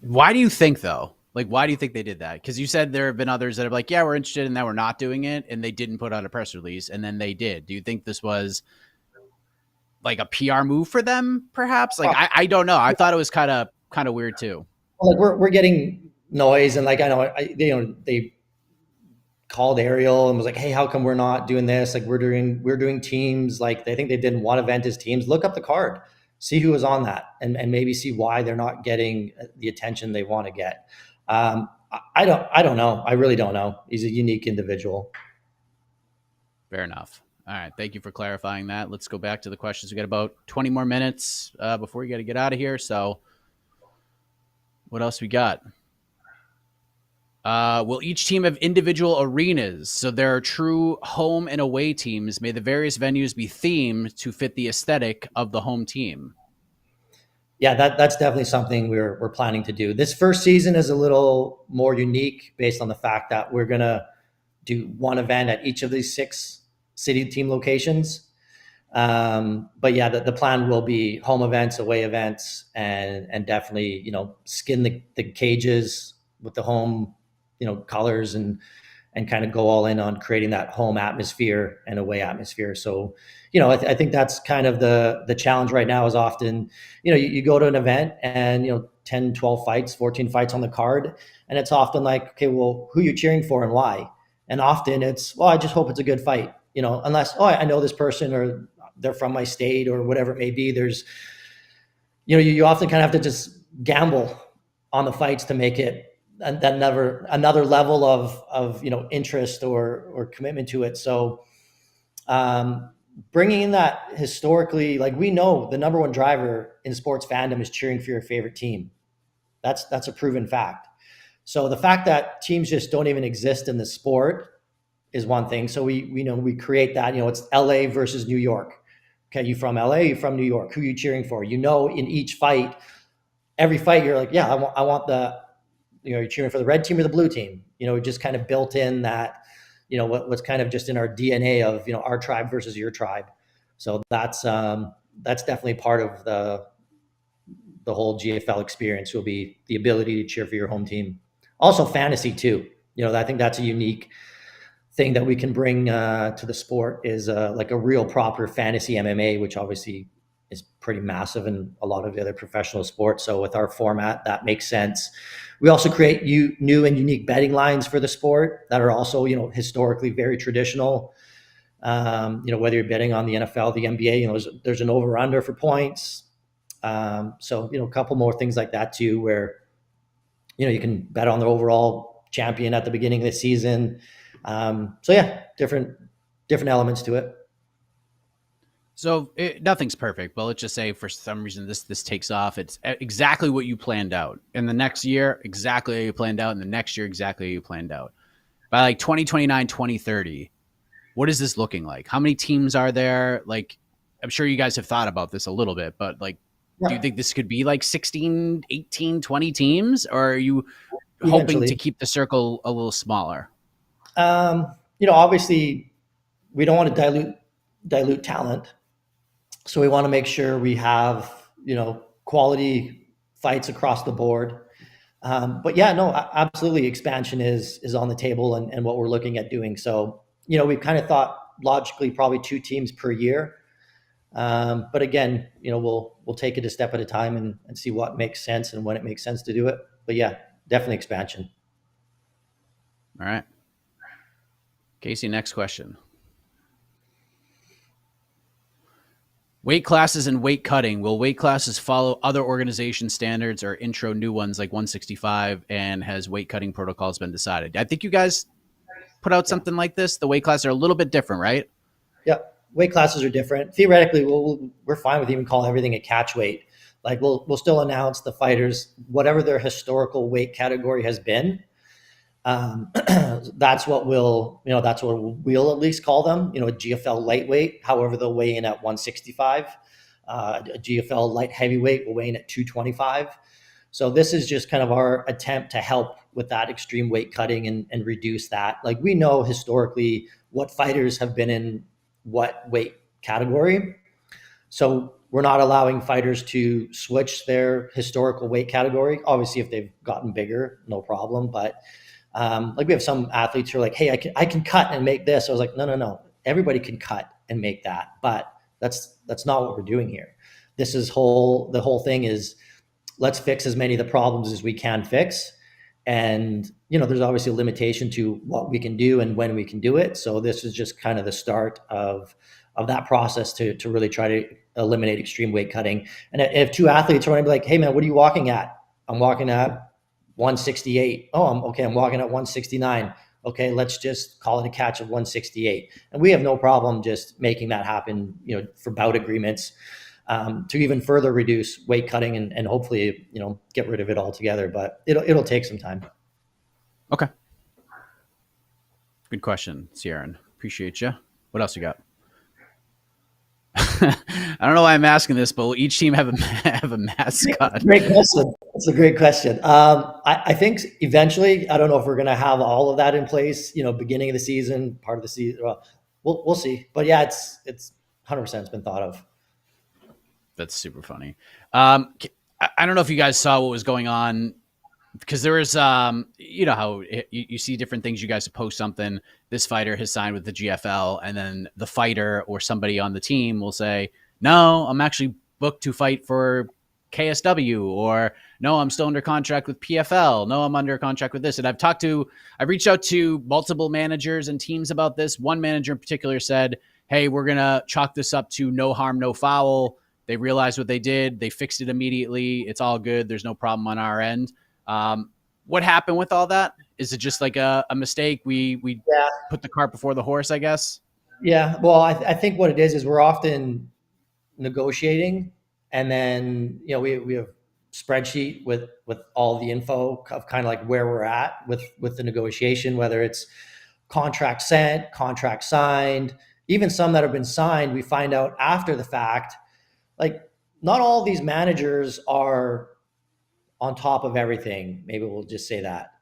Why do you think, though? Why do you think they did that? Because you said there have been others that are like, yeah, we're interested, and now we're not doing it, and they didn't put out a press release, and then they did. Do you think this was like a PR move for them, perhaps? I don't know. I thought it was kind of weird too. We're getting noise, and I know they called Ariel and was like, hey, how come we're not doing this? We're doing teams. I think they did one event as teams. Look up the card, see who was on that, and maybe see why they're not getting the attention they want to get. I don't know. I really don't know. He's a unique individual. Fair enough. All right. Thank you for clarifying that. Let's go back to the questions. We got about 20 more minutes before we got to get out of here. So what else we got? Will each team have individual arenas? So there are true home and away teams. May the various venues be themed to fit the aesthetic of the home team. Yeah, that's definitely something we're planning to do. This first season is a little more unique based on the fact that we're gonna do one event at each of these 6 city team locations. But yeah, the plan will be home events, away events, and definitely, skin the cages with the home, colors, and kind of go all in on creating that home atmosphere and away atmosphere. So, I think that's kind of the challenge right now is often, you go to an event and, 10, 12 fights, 14 fights on the card. And it's often like, okay, well, who are you cheering for and why? And often it's, well, I just hope it's a good fight, unless, oh, I know this person or they're from my state or whatever it may be. There's, you often kind of have to just gamble on the fights to make it another level of interest or commitment to it. So bringing in that historically, like we know the number one driver in sports fandom is cheering for your favorite team. That's a proven fact. So the fact that teams just don't even exist in the sport is one thing. So we create that. It's LA versus New York. Okay, you from LA, you from New York. Who are you cheering for? In each fight, every fight, you're like, yeah, I want the, you're cheering for the red team or the blue team. Just kind of built in that, what's kind of just in our DNA of, our tribe versus your tribe. So that's definitely part of the whole GFL experience will be the ability to cheer for your home team. Also fantasy too. I think that's a unique thing that we can bring to the sport is like a real proper fantasy MMA, which obviously is pretty massive in a lot of the other professional sports. So with our format, that makes sense. We also create new and unique betting lines for the sport that are also, historically very traditional. Whether you're betting on the NFL, the NBA, there's an over under for points. So, a couple more things like that too, where, you can bet on the overall champion at the beginning of the season. So yeah, different elements to it. So nothing's perfect, but let's just say for some reason this takes off. It's exactly what you planned out. In the next year, exactly how you planned out. And the next year, exactly how you planned out. By like 2029, 2030, what is this looking like? How many teams are there? Like, I'm sure you guys have thought about this a little bit, but like, do you Yeah, think this could be like 16, 18, 20 teams? Or are you hoping to eventually. keep the circle a little smaller? Obviously, we don't want to dilute talent, so we want to make sure we have quality fights across the board. But yeah, no, absolutely, expansion is on the table and what we're looking at doing. So we've kind of thought logically probably 2 teams per year. But again, we'll take it a step at a time and see what makes sense and when it makes sense to do it. But yeah, definitely expansion. All right. Casey, next question. Weight classes and weight cutting. Will weight classes follow other organization standards or intro new ones like 165? And has weight cutting protocols been decided? I think you guys put out Yeah. something like this. The weight classes are a little bit different, right? Yeah. Weight classes are different. Theoretically, we're fine with even calling everything a catch weight. Like we'll still announce the fighters, whatever their historical weight category has been. That's what we'll at least call them, a GFL lightweight. However, they'll weigh in at 165. A GFL light heavyweight will weigh in at 225. So this is just kind of our attempt to help with that extreme weight cutting and reduce that. Like we know historically what fighters have been in what weight category. So we're not allowing fighters to switch their historical weight category. Obviously, if they've gotten bigger, no problem. But like we have some athletes who are like, hey, I can cut and make this. I was like, no. Everybody can cut and make that, but that's not what we're doing here. The whole thing is let's fix as many of the problems as we can fix. And there's obviously a limitation to what we can do and when we can do it. So this is just kind of the start of that process to really try to eliminate extreme weight cutting. And if 2 athletes are going to be like, hey man, what are you walking at? I'm walking at 168. Oh, I'm walking at 169. Okay, let's just call it a catch of 168. And we have no problem just making that happen, for bout agreements, to even further reduce weight cutting and hopefully, get rid of it altogether. But it'll take some time. Okay. Good question, Sierran. Appreciate you. What else you got? I don't know why I'm asking this, but will each team have a mascot? Great question. That's a great question. I think eventually, I don't know if we're going to have all of that in place. Beginning of the season, part of the season. Well, we'll see. But yeah, it's 100% it's been thought of. That's super funny. I don't know if you guys saw what was going on, because there was, you know how you see different things. You guys post something. This fighter has signed with the GFL, and then the fighter or somebody on the team will say, "No, I'm actually booked to fight for KSW," or "No, I'm still under contract with PFL. No, I'm under contract with this." And I've reached out to multiple managers and teams about this. One manager in particular said, "Hey, we're gonna chalk this up to no harm, no foul." They realized what they did. They fixed it immediately. It's all good. There's no problem on our end. What happened with all that? Is it just like a mistake? We Yeah. put the cart before the horse, I guess. Yeah. Well, I think what it is we're often negotiating, and then we have spreadsheet with all the info of kind of like where we're at with the negotiation, whether it's contract sent, contract signed, even some that have been signed. We find out after the fact, like not all these managers are on top of everything. Maybe we'll just say that.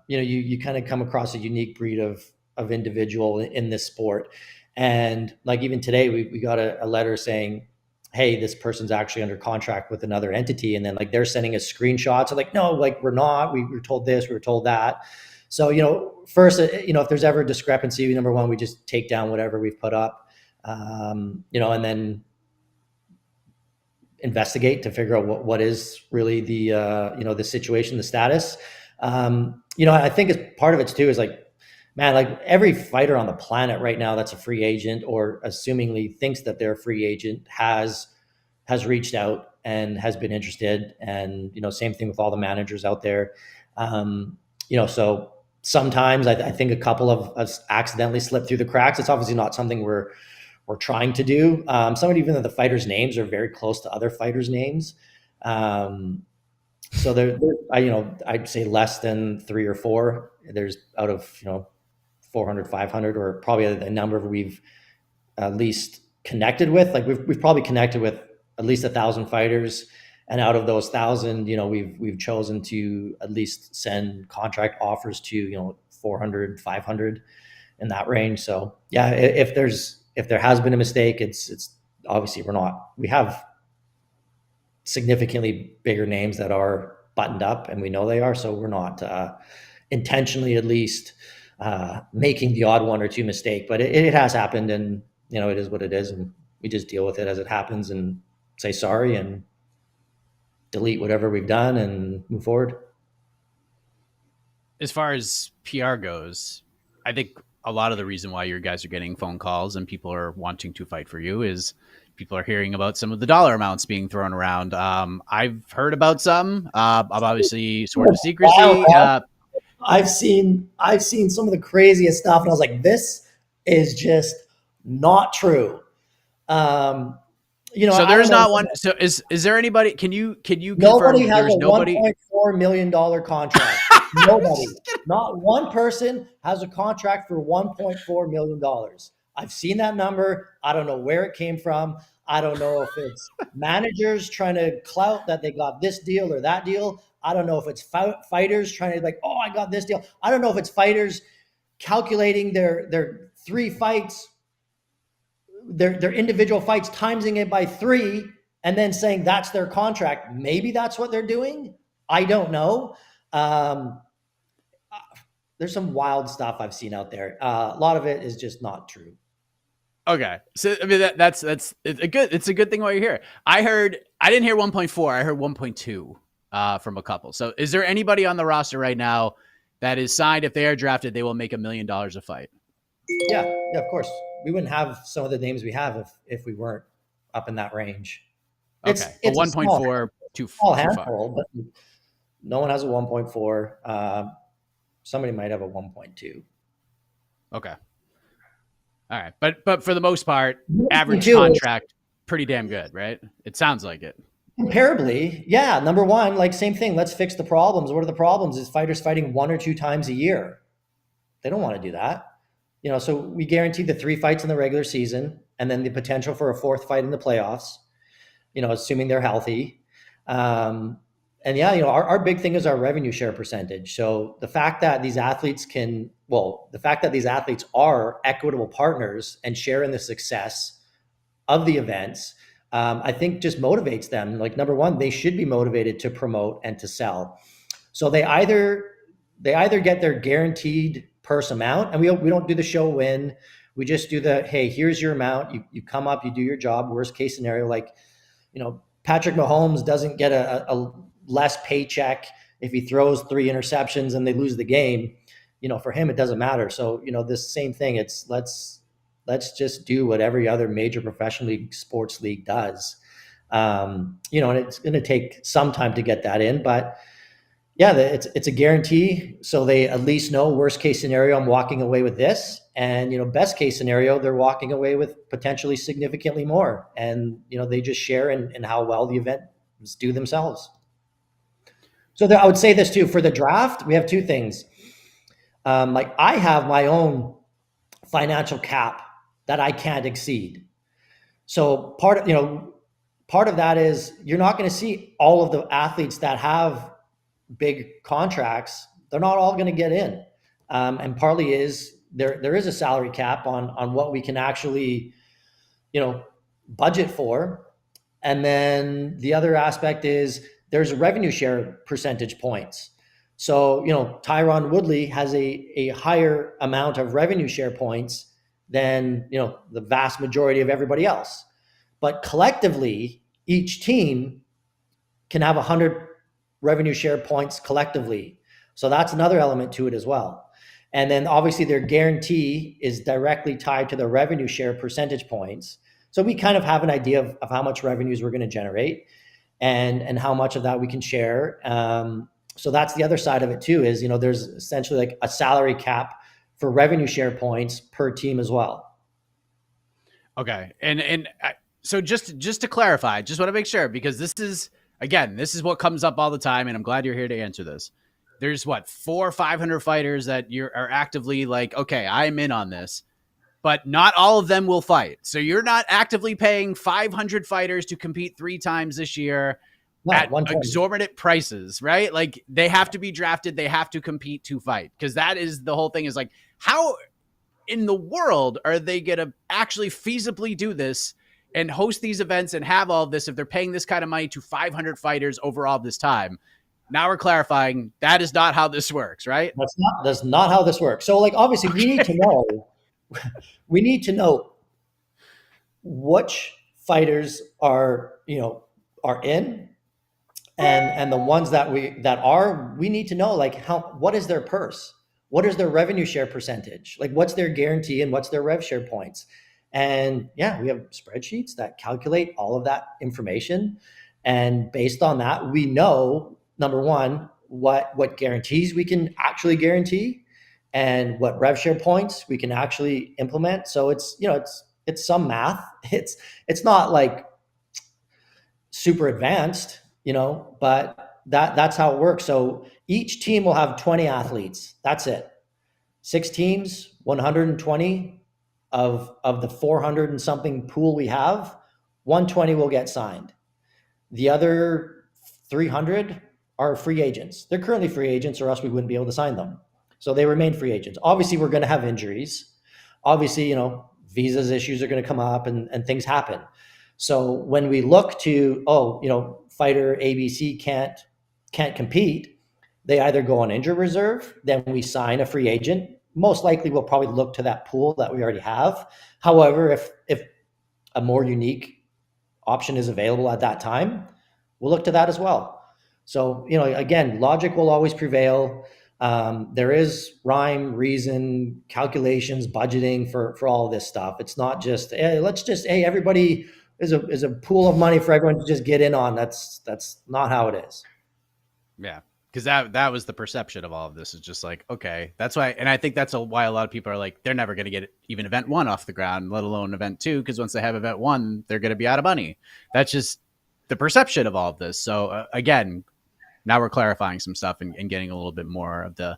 You kind of come across a unique breed of individual in this sport. And like even today, we got a letter saying, "Hey, this person's actually under contract with another entity." And then like they're sending us screenshots of like, "No, like we're not. We were told this, we were told that." So, first, if there's ever a discrepancy, number one, we just take down whatever we've put up, and then investigate to figure out what is really the the situation, the status. I think as part of it too is like, man, like every fighter on the planet right now that's a free agent or assumingly thinks that they're a free agent has reached out and has been interested. And same thing with all the managers out there. So sometimes I think a couple of us accidentally slip through the cracks. It's obviously not something we're trying to do. Some even though the fighters' names are very close to other fighters' names. So I'd say less than 3 or 4. There's out of 400, 500, or probably the number we've at least connected with. Like we've probably connected with at least 1,000 fighters, and out of those 1,000, we've chosen to at least send contract offers to 400, 500 in that range. So yeah, if there has been a mistake, it's obviously we have significantly bigger names that are buttoned up, and we know they are. So we're not intentionally, at least, making the odd 1 or 2 mistake, but it has happened, and it is what it is, and we just deal with it as it happens and say sorry and delete whatever we've done and move forward. As far as PR goes, I think a lot of the reason why you guys are getting phone calls and people are wanting to fight for you is people are hearing about some of the dollar amounts being thrown around. I've heard about some. I'm obviously sort of secrecy. I've seen some of the craziest stuff, and I was like, this is just not true. So there's not one. So is there anybody? Can you confirm nobody has there's a $1.4 million contract? Nobody, not one person has a contract for $1.4 million. I've seen that number. I don't know where it came from. I don't know if it's managers trying to clout that they got this deal or that deal. I don't know if it's fighters trying to like, oh, I got this deal. I don't know if it's fighters calculating their 3 fights, their individual fights, timesing it by 3, and then saying that's their contract. Maybe that's what they're doing. I don't know. There's some wild stuff I've seen out there. A lot of it is just not true. Okay. So, I mean, it's a good thing while you're here. I didn't hear 1.4. I heard 1.2 from a couple. So is there anybody on the roster right now that is signed? If they are drafted, they will make $1 million a fight. Yeah, of course. We wouldn't have some of the names we have if we weren't up in that range. Okay. It's 1.4 to small handful, but no one has a 1.4. Somebody might have a 1.2. Okay. All right. But for the most part, average contract, pretty damn good, right? It sounds like it. Comparably, yeah. Number one, like same thing. Let's fix the problems. What are the problems? Is fighters fighting 1 or 2 times a year? They don't want to do that. So we guarantee the 3 fights in the regular season. and then the potential for a fourth fight in the playoffs, assuming they're healthy. And yeah, our big thing is our revenue share percentage. So the fact that these athletes are equitable partners and share in the success of the events, I think just motivates them. Like, number one, they should be motivated to promote and to sell. So they either get their guaranteed purse amount, and we don't do the show win. We just do hey, here's your amount. You come up, you do your job. Worst case scenario, like, Patrick Mahomes doesn't get a less paycheck if he throws 3 interceptions and they lose the game. For him, it doesn't matter. So, this same thing, it's let's just do what every other major professional league, sports league does. And it's going to take some time to get that in, but yeah, it's a guarantee. So they at least know, worst case scenario, I'm walking away with this. And, best case scenario, they're walking away with potentially significantly more. And, they just share in how well the events do themselves. So I would say this too, for the draft, we have 2 things. Like, I have my own financial cap that I can't exceed. So part of that is, you're not going to see all of the athletes that have big contracts. They're not all going to get in. And partly is there is a salary cap on what we can actually, budget for. And then the other aspect is there's revenue share percentage points. So, Tyron Woodley has a higher amount of revenue share points than, the vast majority of everybody else. But collectively, each team can have 100 revenue share points collectively. So that's another element to it as well. And then obviously their guarantee is directly tied to the revenue share percentage points. So we kind of have an idea of how much revenues we're going to generate and how much of that we can share. So that's the other side of it too, is, there's essentially like a salary cap for revenue share points per team as well. Okay. And so just to clarify, just want to make sure, because this is what comes up all the time, and I'm glad you're here to answer this. There's 400 or 500 fighters that are actively like, okay, I'm in on this, but not all of them will fight. So you're not actively paying 500 fighters to compete 3 times this year at exorbitant prices, right? Like, they have to be drafted. They have to compete to fight, because that is the whole thing, is like, how in the world are they going to actually feasibly do this and host these events and have all this if they're paying this kind of money to 500 fighters over all this time? Now we're clarifying that is not how this works, right? That's not how this works. So, like, obviously we need to know which fighters are in, and the ones that we need to know, like, what is their purse? What is their revenue share percentage? Like, what's their guarantee and what's their rev share points? And yeah, we have spreadsheets that calculate all of that information. And based on that, we know, number one, what guarantees we can actually guarantee and what rev share points we can actually implement. So it's some math. It's not like super advanced, but that's how it works. So each team will have 20 athletes. That's it. 6 teams, 120 of the 400 and something pool we have, 120 will get signed. The other 300 are free agents. They're currently free agents, or else we wouldn't be able to sign them. So they remain free agents. Obviously, we're going to have injuries. Obviously, visas issues are going to come up and things happen. So when we look to, fighter ABC can't compete, they either go on injury reserve, then we sign a free agent. Most likely we'll probably look to that pool that we already have. However, if a more unique option is available at that time, we'll look to that as well. So, again, logic will always prevail. There is rhyme, reason, calculations, budgeting for all of this stuff. It's not just, hey, everybody is a pool of money for everyone to just get in on. That's not how it is. Yeah. Because that was the perception of all of this, is just like, okay, that's why. And I think that's why a lot of people are like, they're never going to get even event 1 off the ground, let alone event 2. Because once they have event 1, they're going to be out of money. That's just the perception of all of this. So again, now we're clarifying some stuff and getting a little bit more of the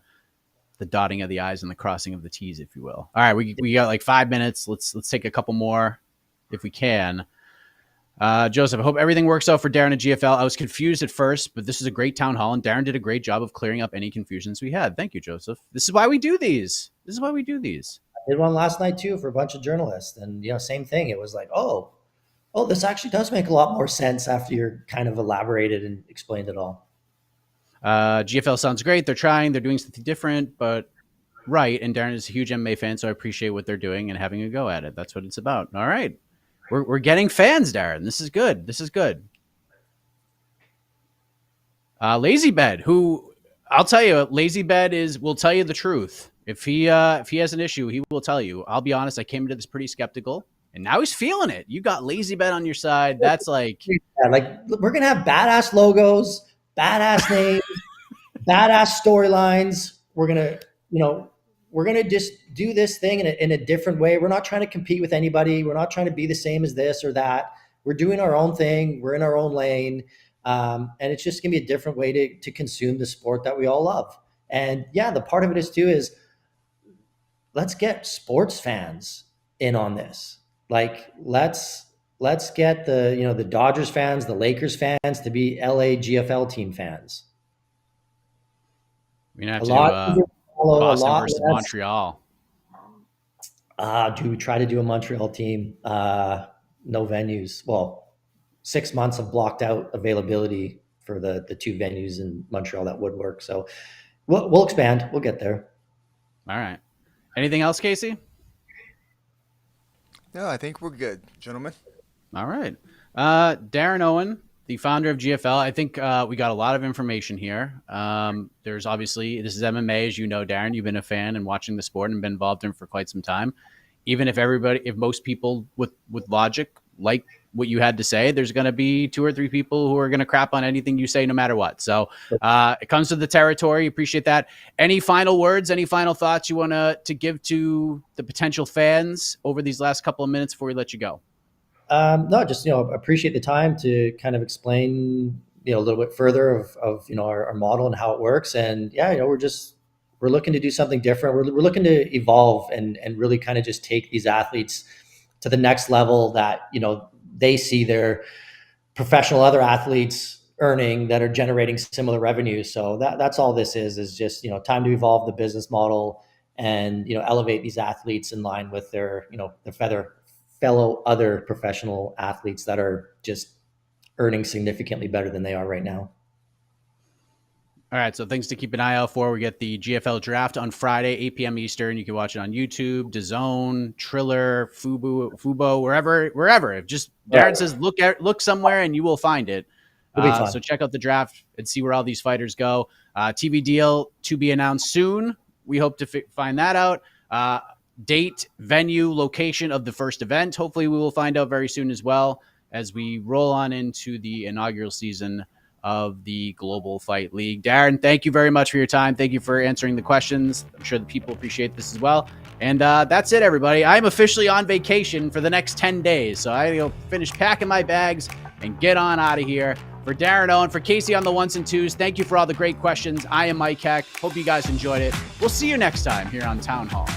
dotting of the I's and the crossing of the T's, if you will. All right. We got like 5 minutes. Let's take a couple more. if we can. Joseph, I hope everything works out for Darren at GFL. I was confused at first, but this is a great town hall, and Darren did a great job of clearing up any confusions we had. Thank you, Joseph. This is why we do these. I did one last night too for a bunch of journalists, and same thing. It was like, oh, this actually does make a lot more sense after you're kind of elaborated and explained it all. GFL sounds great. They're trying. They're doing something different, but right. And Darren is a huge MMA fan, so I appreciate what they're doing and having a go at it. That's what it's about. All right. We're getting fans, Darren. This is good. Lazy Bed, who I'll tell you, Lazy Bed will tell you the truth. If he has an issue, he will tell you. I'll be honest, I came into this pretty skeptical, and now he's feeling it. You got Lazy Bed on your side. That's like we're gonna have badass logos, badass names, badass storylines. We're gonna just do this thing in a different way. We're not trying to compete with anybody. We're not trying to be the same as this or that. We're doing our own thing. We're in our own lane. And it's just going to be a different way to consume the sport that we all love. And yeah, the part of it is let's get sports fans in on this. Like, let's get the Dodgers fans, the Lakers fans to be LA GFL team fans. We're going to have to do Boston versus Montreal. Do we try to do a Montreal team? No venues. Well, 6 months of blocked out availability for the two venues in Montreal that would work. So we'll expand. We'll get there. All right. Anything else, Casey? No, I think we're good, gentlemen. All right. Darren Owen, the founder of GFL. I think we got a lot of information here. There's obviously, this is MMA, as you know, Darren. You've been a fan and watching the sport and been involved in it for quite some time. Even if most people with logic like what you had to say, there's going to be 2 or 3 people who are going to crap on anything you say, no matter what. So it comes to the territory. Appreciate that. Any final words, any final thoughts you want to give to the potential fans over these last couple of minutes before we let you go? No, just, appreciate the time to kind of explain, a little bit further of our model and how it works. And yeah, we're looking to do something different. We're looking to evolve and really kind of just take these athletes to the next level that, they see their professional other athletes earning that are generating similar revenue. So that's all this is just, time to evolve the business model and, elevate these athletes in line with their, their fellow other professional athletes that are just earning significantly better than they are right now. All right, so things to keep an eye out for. We get the GFL Draft on Friday, 8 p.m. Eastern. You can watch it on YouTube, DAZN, Triller, Fubo, wherever. If just Darren says look somewhere and you will find it. So check out the draft and see where all these fighters go. TV deal to be announced soon. We hope to find that out. Date, venue, location of the first event. Hopefully we will find out very soon as well as we roll on into the inaugural season of the Global Fight League. Darren, thank you very much for your time. Thank you for answering the questions. I'm sure the people appreciate this as well. And that's it, everybody. I'm officially on vacation for the next 10 days. So I finish packing my bags and get on out of here. For Darren Owen, for Casey on the ones and twos, thank you for all the great questions. I am Mike Heck. Hope you guys enjoyed it. We'll see you next time here on Town Hall.